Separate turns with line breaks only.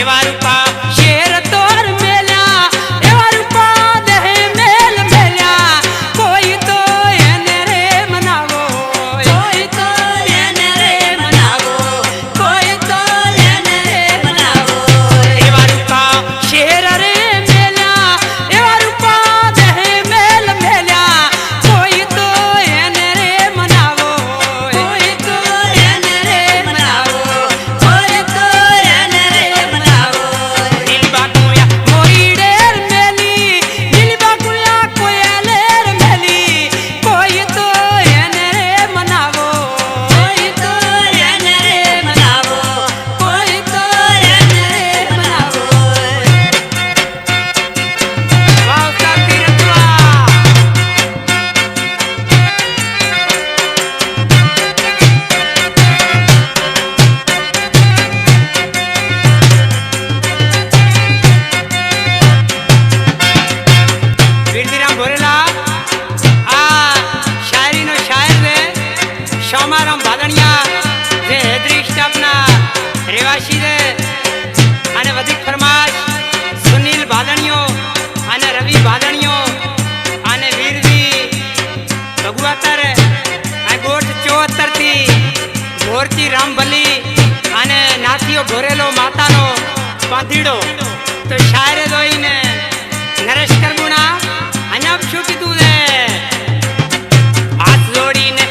એવા રૂપા શેર તોર મેલ્યા એવા રૂપા દેહ મેલ મેલ્યા કોઈ તો એને રે મનાવો કોઈ તો એને રે મનાવો કોઈ તો એને રે મનાવો એવા રૂપા શેર રે મેલ્યા એવા રૂપા દેહ મેલ મેલ્યા કોઈ તો એને રે મનાવો કોઈ તો એને રે મનાવો કોઈ તો એને રે મનાવો દિલબા કુયા મોઈડેર મેલી દિલબા કુયા કોયલેર મેલી કોઈ તો એને રે મનાવો કોઈ તો એને રે મનાવો કોઈ તો એને રે મનાવો વાવ સાથી રતવા વીરજીરામ ભોરેલા આ શાયરીનો શાયર છે શોમારામ ભાદણિયા જે હેદરી સ્ટાફના રહેવાસી છે અને વધિક ફરમાશ સુનિલ ભાદણિયો અને રવિ ભાદણિયો અને વીરજી ભગવાતર આ ગોઠ 74 થી ભોરચી રામભલી અને નાથીઓ ભોરેલો માતાનો પાંધીડો તો શાયરે જોઈને નરેશ કરબુણા અનાપ શું કીધું છે હાથ જોડીને